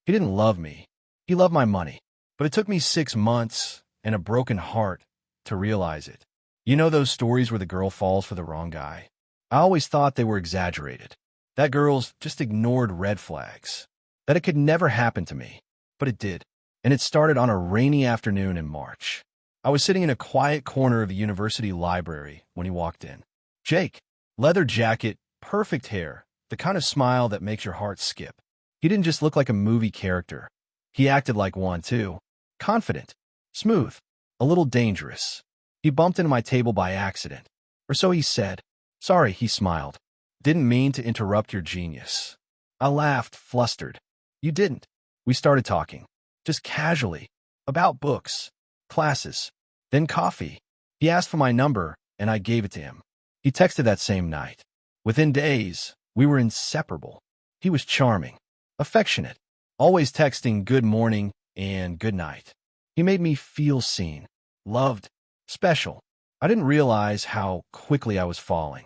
He didn't love me. He loved my money. But it took me 6 months and a broken heart to realize it. You know those stories where the girl falls for the wrong guy? I always thought they were exaggerated. That girl's just ignored red flags. That it could never happen to me. But it did. And it started on a rainy afternoon in March. I was sitting in a quiet corner of a university library when he walked in. Jake, leather jacket, perfect hair, the kind of smile that makes your heart skip. He didn't just look like a movie character. He acted like one, too. Confident, smooth, a little dangerous. He bumped into my table by accident. Or so he said. Sorry, he smiled. Didn't mean to interrupt your genius. I laughed, flustered. You didn't. We started talking. Just casually. About books. Classes. Then coffee. He asked for my number, and I gave it to him. He texted that same night. Within days, we were inseparable. He was charming. Affectionate. Always texting good morning and good night. He made me feel seen. Loved. Special. I didn't realize how quickly I was falling.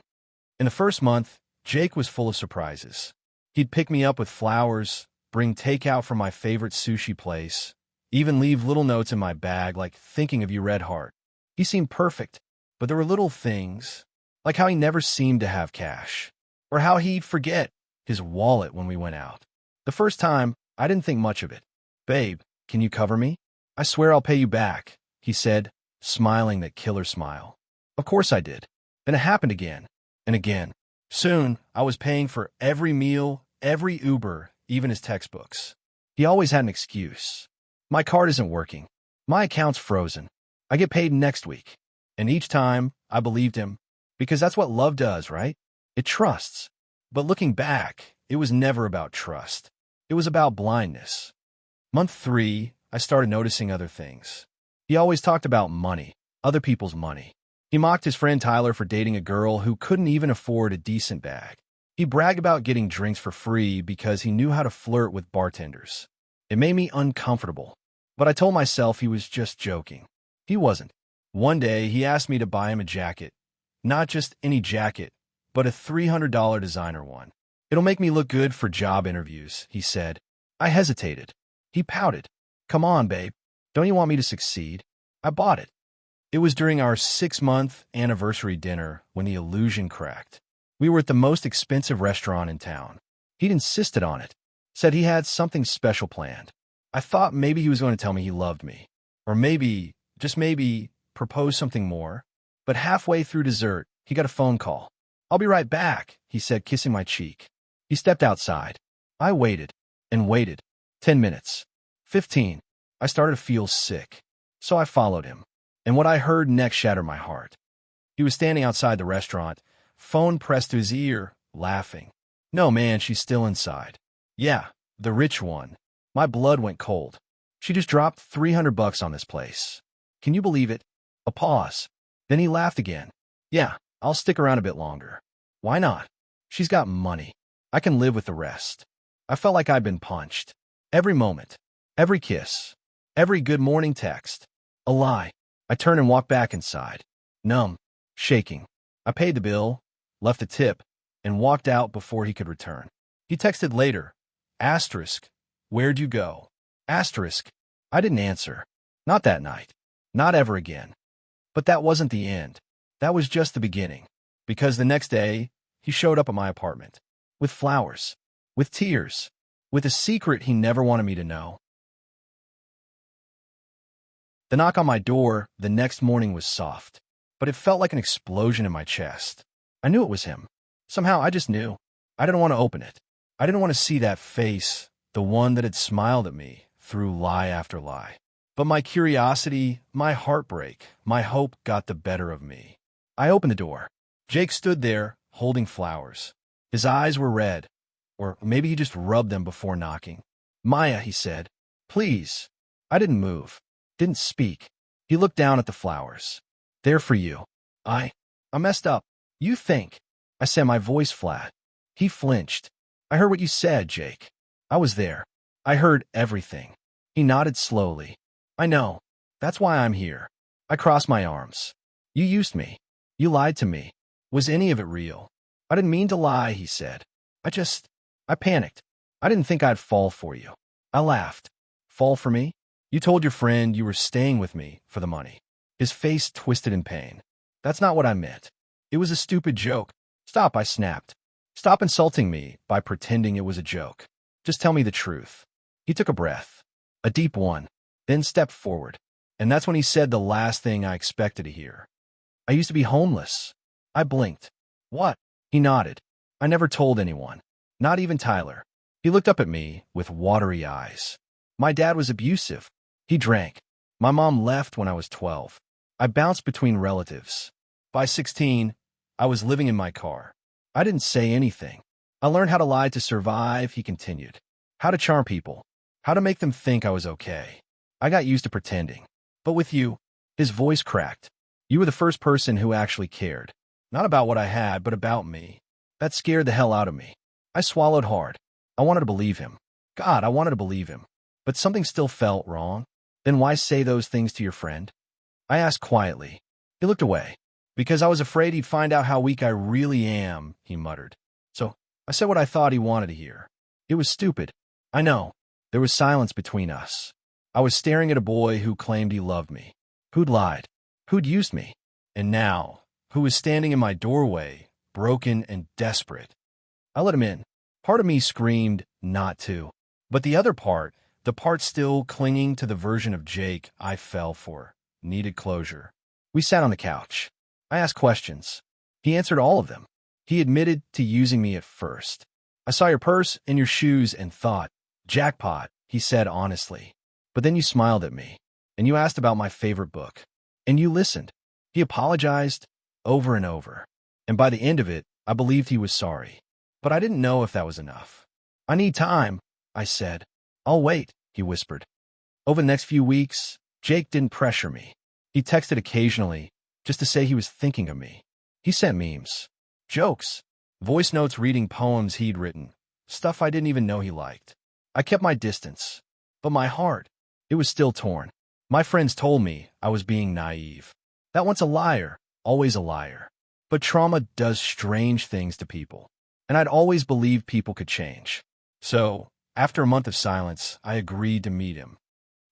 In the first month, Jake was full of surprises. He'd pick me up with flowers, bring takeout from my favorite sushi place, even leave little notes in my bag like thinking of you, Red Heart. He seemed perfect, but there were little things, like how he never seemed to have cash, or how he'd forget his wallet when we went out. The first time, I didn't think much of it. Babe, can you cover me? I swear I'll pay you back, he said, smiling that killer smile. Of course I did. Then it happened again, and again. Soon, I was paying for every meal, every Uber, even his textbooks. He always had an excuse. My card isn't working. My account's frozen. I get paid next week. And each time, I believed him. Because that's what love does, right? It trusts. But looking back, it was never about trust. It was about blindness. Month 3, I started noticing other things. He always talked about money, other people's money. He mocked his friend Tyler for dating a girl who couldn't even afford a decent bag. He bragged about getting drinks for free because he knew how to flirt with bartenders. It made me uncomfortable, but I told myself he was just joking. He wasn't. One day, he asked me to buy him a jacket. Not just any jacket, but a $300 designer one. It'll make me look good for job interviews, he said. I hesitated. He pouted. Come on, babe. Don't you want me to succeed? I bought it. It was during our 6-month anniversary dinner when the illusion cracked. We were at the most expensive restaurant in town. He'd insisted on it, said he had something special planned. I thought maybe he was going to tell me he loved me, or maybe, just maybe, propose something more. But halfway through dessert, he got a phone call. I'll be right back, he said, kissing my cheek. He stepped outside. I waited and waited. 10 minutes. 15. I started to feel sick, so I followed him. And what I heard next shattered my heart. He was standing outside the restaurant, phone pressed to his ear, laughing. No, man, she's still inside. Yeah, the rich one. My blood went cold. She just dropped $300 on this place. Can you believe it? A pause. Then he laughed again. Yeah, I'll stick around a bit longer. Why not? She's got money. I can live with the rest. I felt like I'd been punched. Every moment. Every kiss. Every good morning text. A lie. I turned and walked back inside. Numb. Shaking. I paid the bill, left a tip, and walked out before he could return. He texted later. Asterisk. Where'd you go? Asterisk. I didn't answer. Not that night. Not ever again. But that wasn't the end. That was just the beginning. Because the next day, he showed up at my apartment. With flowers. With tears. With a secret he never wanted me to know. The knock on my door the next morning was soft, but it felt like an explosion in my chest. I knew it was him. Somehow I just knew. I didn't want to open it. I didn't want to see that face, the one that had smiled at me through lie after lie. But my curiosity, my heartbreak, my hope got the better of me. I opened the door. Jake stood there, holding flowers. His eyes were red, or maybe he just rubbed them before knocking. Maya, he said, please. I didn't move, didn't speak. He looked down at the flowers. They're for you. I messed up. You think? I said, my voice flat. He flinched. I heard what you said, Jake. I was there. I heard everything. He nodded slowly. I know. That's why I'm here. I crossed my arms. You used me. You lied to me. Was any of it real? I didn't mean to lie, he said. I panicked. I didn't think I'd fall for you. I laughed. Fall for me? You told your friend you were staying with me for the money. His face twisted in pain. That's not what I meant. It was a stupid joke. Stop, I snapped. Stop insulting me by pretending it was a joke. Just tell me the truth. He took a breath, a deep one, then stepped forward. And that's when he said the last thing I expected to hear. I used to be homeless. I blinked. What? He nodded. I never told anyone. Not even Tyler. He looked up at me with watery eyes. My dad was abusive. He drank. My mom left when I was 12. I bounced between relatives. By 16, I was living in my car. I didn't say anything. I learned how to lie to survive, he continued. How to charm people. How to make them think I was okay. I got used to pretending. But with you, his voice cracked. You were the first person who actually cared. Not about what I had, but about me. That scared the hell out of me. I swallowed hard. I wanted to believe him. God, I wanted to believe him. But something still felt wrong. Then why say those things to your friend? I asked quietly. He looked away. Because I was afraid he'd find out how weak I really am, he muttered. So I said what I thought he wanted to hear. It was stupid. I know. There was silence between us. I was staring at a boy who claimed he loved me. Who'd lied. Who'd used me. And now, who was standing in my doorway, broken and desperate. I let him in. Part of me screamed, not to. But the other part, the part still clinging to the version of Jake I fell for, needed closure. We sat on the couch. I asked questions. He answered all of them. He admitted to using me at first. I saw your purse and your shoes and thought, jackpot, he said honestly. But then you smiled at me, and you asked about my favorite book. And you listened. He apologized over and over. And by the end of it, I believed he was sorry. But I didn't know if that was enough. I need time, I said. I'll wait, he whispered. Over the next few weeks, Jake didn't pressure me. He texted occasionally, just to say he was thinking of me. He sent memes, jokes, voice notes reading poems he'd written, stuff I didn't even know he liked. I kept my distance, but my heart, it was still torn. My friends told me I was being naive. That once a liar, always a liar. But trauma does strange things to people, and I'd always believed people could change. So, after a month of silence, I agreed to meet him.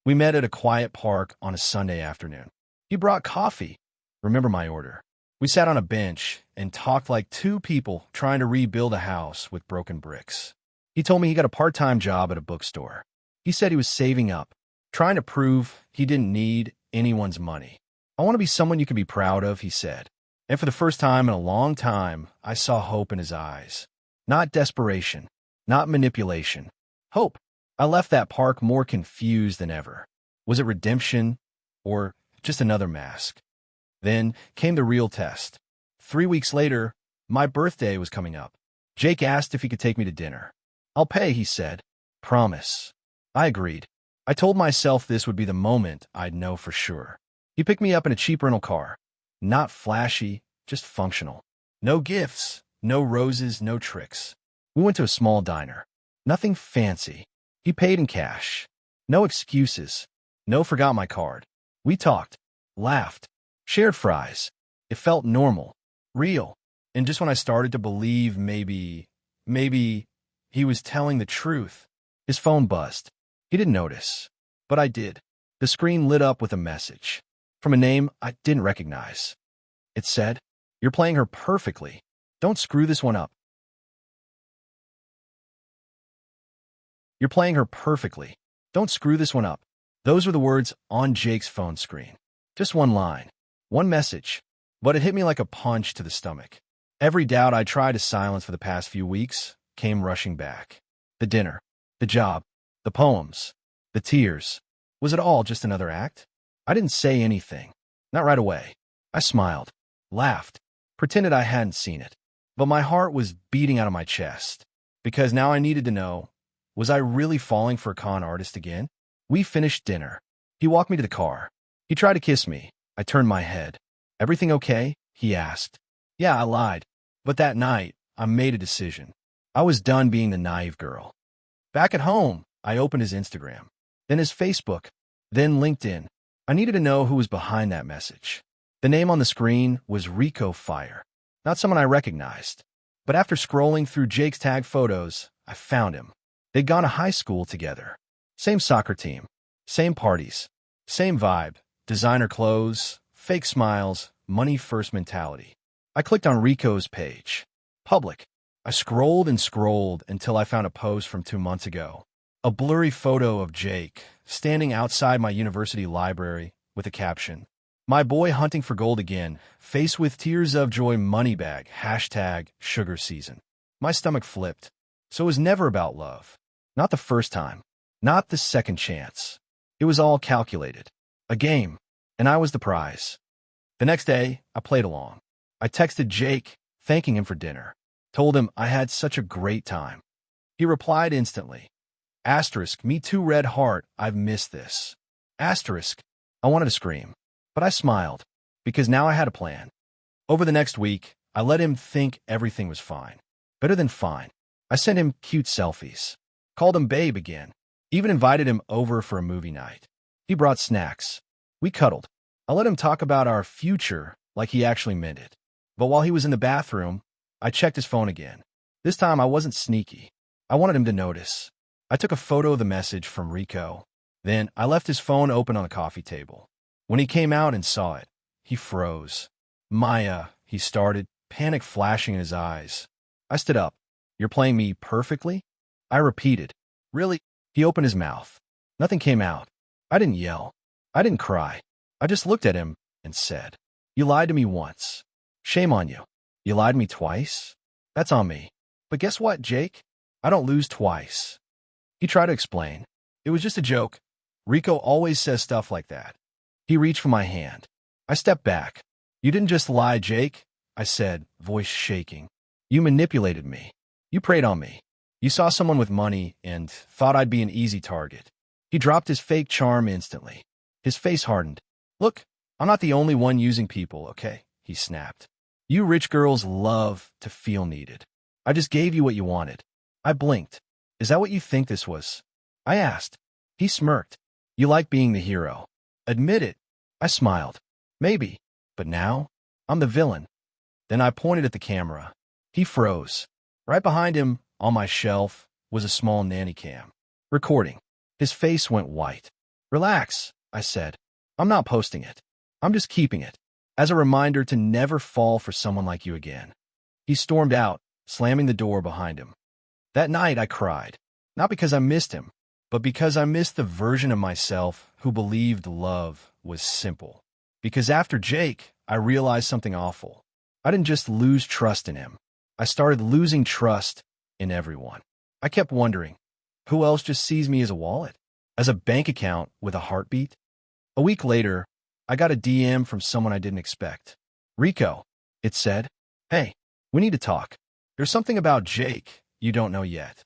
We met at a quiet park on a Sunday afternoon. He brought coffee. Remember my order. We sat on a bench and talked like two people trying to rebuild a house with broken bricks. He told me he got a part-time job at a bookstore. He said he was saving up, trying to prove he didn't need anyone's money. I want to be someone you can be proud of, he said. And for the first time in a long time, I saw hope in his eyes. Not desperation, not manipulation. Hope. I left that park more confused than ever. Was it redemption or just another mask? Then came the real test. 3 weeks later, my birthday was coming up. Jake asked if he could take me to dinner. I'll pay, he said. Promise. I agreed. I told myself this would be the moment I'd know for sure. He picked me up in a cheap rental car. Not flashy, just functional. No gifts, no roses, no tricks. We went to a small diner. Nothing fancy. He paid in cash. No excuses. No forgot my card. We talked, laughed, shared fries. It felt normal, real. And just when I started to believe maybe he was telling the truth, his phone buzzed. He didn't notice, but I did. The screen lit up with a message from a name I didn't recognize. It said, "You're playing her perfectly. Don't screw this one up." You're playing her perfectly. Don't screw this one up. Those were the words on Jake's phone screen. Just one line, one message, but it hit me like a punch to the stomach. Every doubt I tried to silence for the past few weeks came rushing back. The dinner, the job, the poems, the tears. Was it all just another act? I didn't say anything. Not right away. I smiled, laughed, pretended I hadn't seen it. But my heart was beating out of my chest, because now I needed to know, was I really falling for a con artist again? We finished dinner. He walked me to the car. He tried to kiss me. I turned my head. Everything okay? He asked. Yeah, I lied. But that night, I made a decision. I was done being the naive girl. Back at home, I opened his Instagram, then his Facebook, then LinkedIn. I needed to know who was behind that message. The name on the screen was Rico Fire, not someone I recognized. But after scrolling through Jake's tag photos, I found him. They'd gone to high school together. Same soccer team. Same parties. Same vibe. Designer clothes. Fake smiles. Money first mentality. I clicked on Rico's page. Public. I scrolled and scrolled until I found a post from 2 months ago. A blurry photo of Jake standing outside my university library with a caption. My boy hunting for gold again, faced with tears of joy moneybag, #sugar season. My stomach flipped. So it was never about love. Not the first time. Not the second chance. It was all calculated. A game. And I was the prize. The next day, I played along. I texted Jake, thanking him for dinner. Told him I had such a great time. He replied instantly. Me too, red heart, I've missed this. I wanted to scream. But I smiled, because now I had a plan. Over the next week, I let him think everything was fine. Better than fine. I sent him cute selfies. Called him babe again. Even invited him over for a movie night. He brought snacks. We cuddled. I let him talk about our future like he actually meant it. But while he was in the bathroom, I checked his phone again. This time I wasn't sneaky. I wanted him to notice. I took a photo of the message from Rico. Then I left his phone open on the coffee table. When he came out and saw it, he froze. Maya, he started, panic flashing in his eyes. I stood up. You're playing me perfectly? I repeated. Really? He opened his mouth. Nothing came out. I didn't yell. I didn't cry. I just looked at him and said, You lied to me once. Shame on you. You lied to me twice? That's on me. But guess what, Jake? I don't lose twice. He tried to explain. It was just a joke. Rico always says stuff like that. He reached for my hand. I stepped back. You didn't just lie, Jake, I said, voice shaking. You manipulated me. You preyed on me. You saw someone with money and thought I'd be an easy target. He dropped his fake charm instantly. His face hardened. Look, I'm not the only one using people, okay? He snapped. You rich girls love to feel needed. I just gave you what you wanted. I blinked. Is that what you think this was? I asked. He smirked. You like being the hero. Admit it. I smiled. Maybe. But now, I'm the villain. Then I pointed at the camera. He froze. Right behind him, on my shelf, was a small nanny cam. Recording. His face went white. Relax, I said. I'm not posting it. I'm just keeping it. As a reminder to never fall for someone like you again. He stormed out, slamming the door behind him. That night I cried. Not because I missed him, but because I missed the version of myself who believed love was simple. Because after Jake, I realized something awful. I didn't just lose trust in him. I started losing trust in everyone. I kept wondering, who else just sees me as a wallet? As a bank account with a heartbeat? A week later, I got a DM from someone I didn't expect. Rico, it said. Hey, we need to talk. There's something about Jake you don't know yet.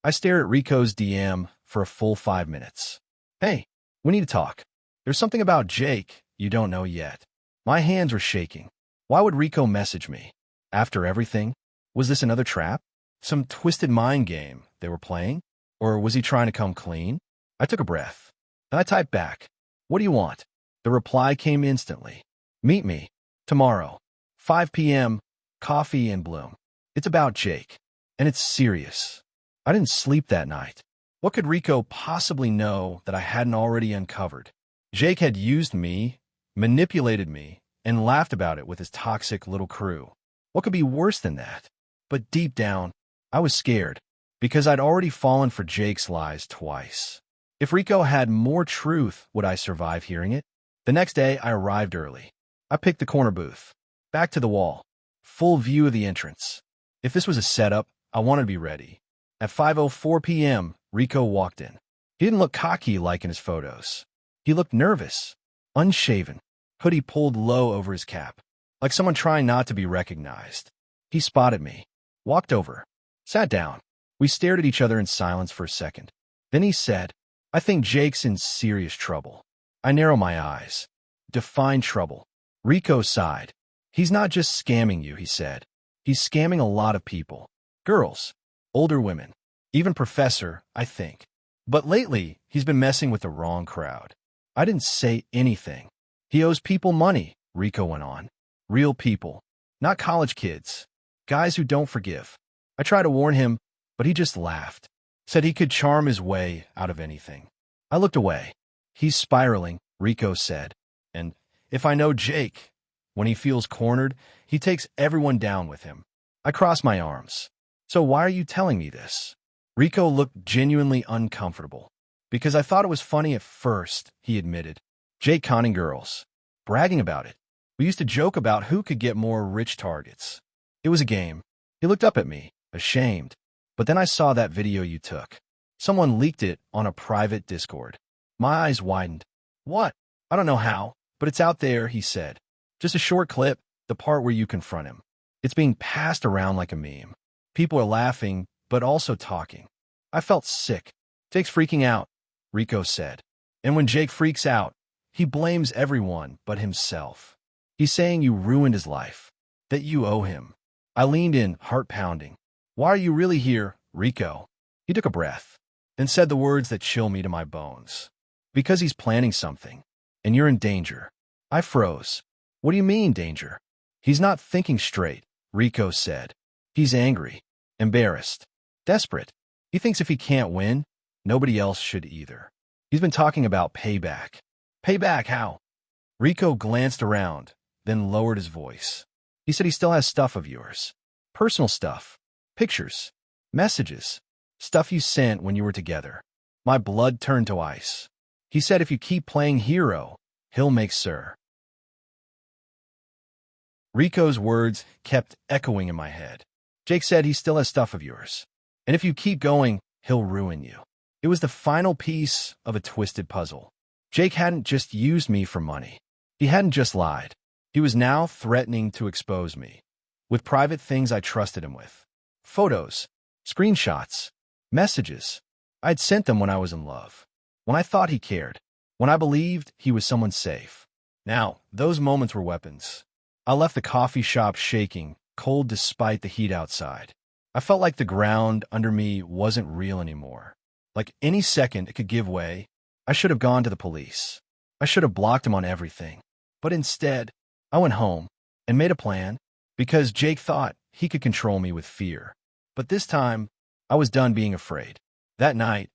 I stared at Rico's DM for a full 5 minutes. Hey, we need to talk. There's something about Jake you don't know yet. My hands were shaking. Why would Rico message me? After everything? Was this another trap? Some twisted mind game they were playing? Or was he trying to come clean? I took a breath. Then I typed back. What do you want? The reply came instantly. Meet me. Tomorrow. 5 p.m. Coffee and Bloom. It's about Jake. And it's serious. I didn't sleep that night. What could Rico possibly know that I hadn't already uncovered? Jake had used me, manipulated me, and laughed about it with his toxic little crew. What could be worse than that? But deep down, I was scared, because I'd already fallen for Jake's lies twice. If Rico had more truth, would I survive hearing it? The next day, I arrived early. I picked the corner booth. Back to the wall. Full view of the entrance. If this was a setup, I wanted to be ready. At 5:04 p.m., Rico walked in. He didn't look cocky like in his photos. He looked nervous, unshaven, hoodie pulled low over his cap, like someone trying not to be recognized. He spotted me, walked over, sat down. We stared at each other in silence for a second. Then he said, I think Jake's in serious trouble. I narrowed my eyes. Define trouble. Rico sighed. He's not just scamming you, he said. He's scamming a lot of people. Girls. Older women. Even Professor, I think. But lately, he's been messing with the wrong crowd. I didn't say anything. He owes people money, Rico went on. Real people. Not college kids. Guys who don't forgive. I tried to warn him, but he just laughed. Said he could charm his way out of anything. I looked away. He's spiraling, Rico said. And if I know Jake, when he feels cornered, he takes everyone down with him. I crossed my arms. So why are you telling me this? Rico looked genuinely uncomfortable. Because I thought it was funny at first, he admitted. Jake conning girls. Bragging about it. We used to joke about who could get more rich targets. It was a game. He looked up at me, ashamed. But then I saw that video you took. Someone leaked it on a private Discord. My eyes widened. What? I don't know how, but it's out there, he said. Just a short clip, the part where you confront him. It's being passed around like a meme. People are laughing, but also talking. I felt sick. Jake's freaking out, Rico said. And when Jake freaks out, he blames everyone but himself. He's saying you ruined his life, that you owe him. I leaned in, heart pounding. Why are you really here, Rico? He took a breath, then said the words that chill me to my bones. Because he's planning something, and you're in danger. I froze. What do you mean, danger? He's not thinking straight, Rico said. He's angry, embarrassed, desperate. He thinks if he can't win, nobody else should either. He's been talking about payback. Payback how? Rico glanced around, then lowered his voice. He said he still has stuff of yours. Personal stuff. Pictures. Messages. Stuff you sent when you were together. My blood turned to ice. He said if you keep playing hero, he'll make sir. Rico's words kept echoing in my head. Jake said he still has stuff of yours. And if you keep going, he'll ruin you. It was the final piece of a twisted puzzle. Jake hadn't just used me for money. He hadn't just lied. He was now threatening to expose me. With private things I trusted him with. Photos. Screenshots. Messages. I'd sent them when I was in love. When I thought he cared. When I believed he was someone safe. Now, those moments were weapons. I left the coffee shop shaking, cold despite the heat outside. I felt like the ground under me wasn't real anymore. Like any second it could give way. I should have gone to the police. I should have blocked him on everything. But instead, I went home and made a plan because Jake thought he could control me with fear. But this time, I was done being afraid. That night,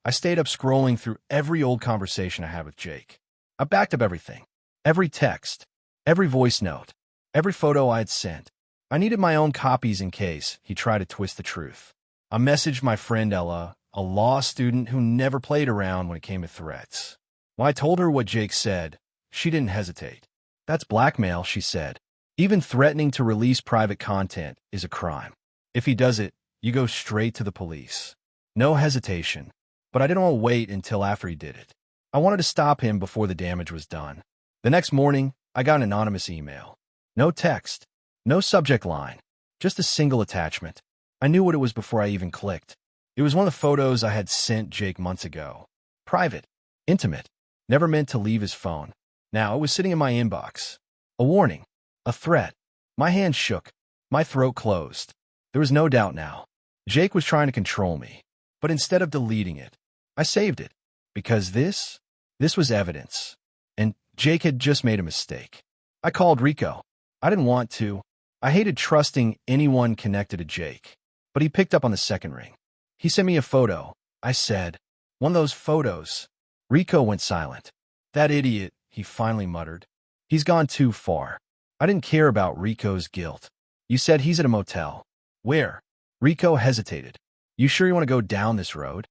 I stayed up scrolling through every old conversation I had with Jake. I backed up everything. Every text. Every voice note. Every photo I had sent. I needed my own copies in case he tried to twist the truth. I messaged my friend Ella, a law student who never played around when it came to threats. When I told her what Jake said, she didn't hesitate. That's blackmail, she said. Even threatening to release private content is a crime. If he does it, you go straight to the police. No hesitation. But I didn't want to wait until after he did it. I wanted to stop him before the damage was done. The next morning, I got an anonymous email. No text. No subject line. Just a single attachment. I knew what it was before I even clicked. It was one of the photos I had sent Jake months ago. Private. Intimate. Never meant to leave his phone. Now it was sitting in my inbox. A warning. A threat. My hand shook. My throat closed. There was no doubt now. Jake was trying to control me. But instead of deleting it, I saved it. Because this was evidence. And Jake had just made a mistake. I called Rico. I didn't want to. I hated trusting anyone connected to Jake. But he picked up on the second ring. He sent me a photo. I said, one of those photos. Rico went silent. That idiot, he finally muttered. He's gone too far. I didn't care about Rico's guilt. You said he's at a motel. Where? Rico hesitated. You sure you want to go down this road?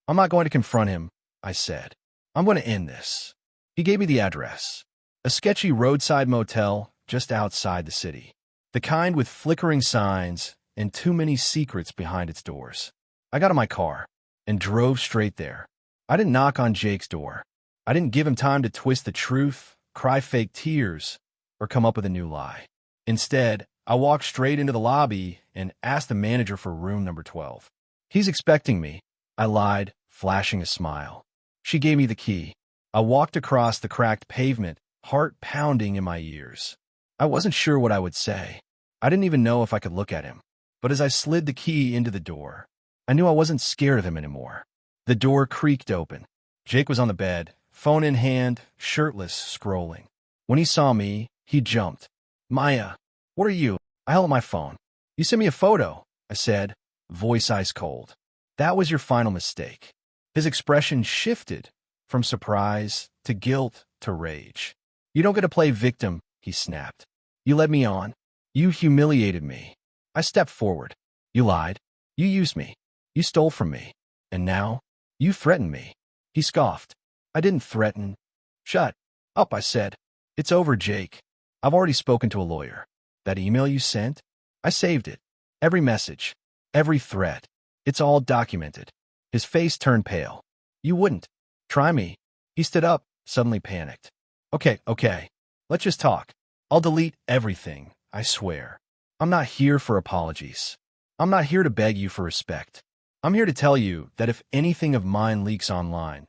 I'm not going to confront him, I said. I'm going to end this. He gave me the address. A sketchy roadside motel just outside the city. The kind with flickering signs and too many secrets behind its doors. I got in my car and drove straight there. I didn't knock on Jake's door. I didn't give him time to twist the truth, cry fake tears, or come up with a new lie. Instead, I walked straight into the lobby and asked the manager for room number 12. He's expecting me, I lied, flashing a smile. She gave me the key. I walked across the cracked pavement, heart pounding in my ears. I wasn't sure what I would say. I didn't even know if I could look at him. But as I slid the key into the door, I knew I wasn't scared of him anymore. The door creaked open. Jake was on the bed, phone in hand, shirtless, scrolling. When he saw me, he jumped. Maya, what are you? I held up my phone. You sent me a photo, I said, voice ice cold. That was your final mistake. His expression shifted from surprise to guilt to rage. You don't get to play victim, he snapped. You led me on. You humiliated me. I stepped forward. You lied. You used me. You stole from me. And now, you threaten me. He scoffed. I didn't threaten. Shut up, I said. It's over, Jake. I've already spoken to a lawyer. That email you sent? I saved it. Every message. Every threat. It's all documented. His face turned pale. You wouldn't. Try me. He stood up, suddenly panicked. Okay. Let's just talk. I'll delete everything, I swear. I'm not here for apologies. I'm not here to beg you for respect. I'm here to tell you that if anything of mine leaks online,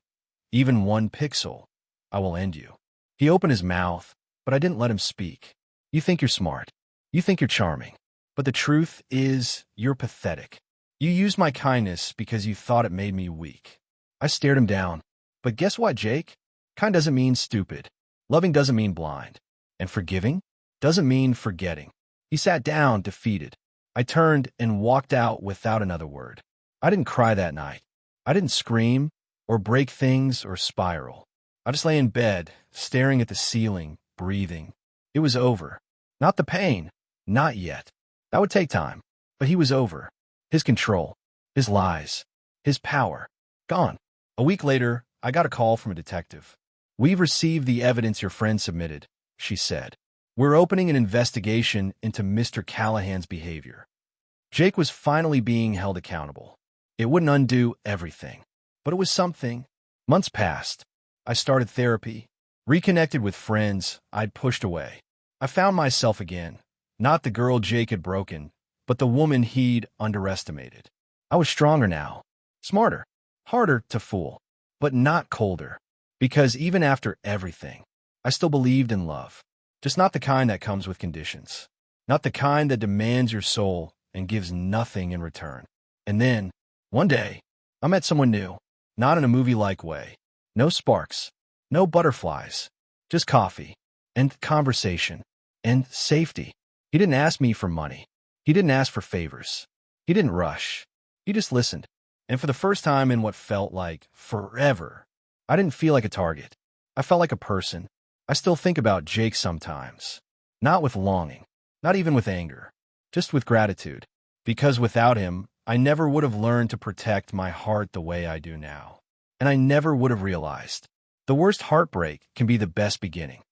even 1 pixel, I will end you. He opened his mouth, but I didn't let him speak. You think you're smart. You think you're charming. But the truth is, you're pathetic. You used my kindness because you thought it made me weak. I stared him down. But guess what, Jake? Kind doesn't mean stupid. Loving doesn't mean blind. And forgiving doesn't mean forgetting. He sat down, defeated. I turned and walked out without another word. I didn't cry that night. I didn't scream or break things or spiral. I just lay in bed, staring at the ceiling, breathing. It was over. Not the pain. Not yet. That would take time. But he was over. His control. His lies. His power. Gone. A week later, I got a call from a detective. We've received the evidence your friend submitted, she said. We're opening an investigation into Mr. Callahan's behavior. Jake was finally being held accountable. It wouldn't undo everything, but it was something. Months passed. I started therapy, reconnected with friends I'd pushed away. I found myself again, not the girl Jake had broken, but the woman he'd underestimated. I was stronger now, smarter, harder to fool, but not colder, because even after everything, I still believed in love, just not the kind that comes with conditions, not the kind that demands your soul and gives nothing in return. And then, one day, I met someone new, not in a movie-like way. No sparks, no butterflies, just coffee and conversation and safety. He didn't ask me for money. He didn't ask for favors. He didn't rush. He just listened. And for the first time in what felt like forever, I didn't feel like a target. I felt like a person. I still think about Jake sometimes. Not with longing, not even with anger, just with gratitude. Because without him, I never would have learned to protect my heart the way I do now. And I never would have realized the worst heartbreak can be the best beginning.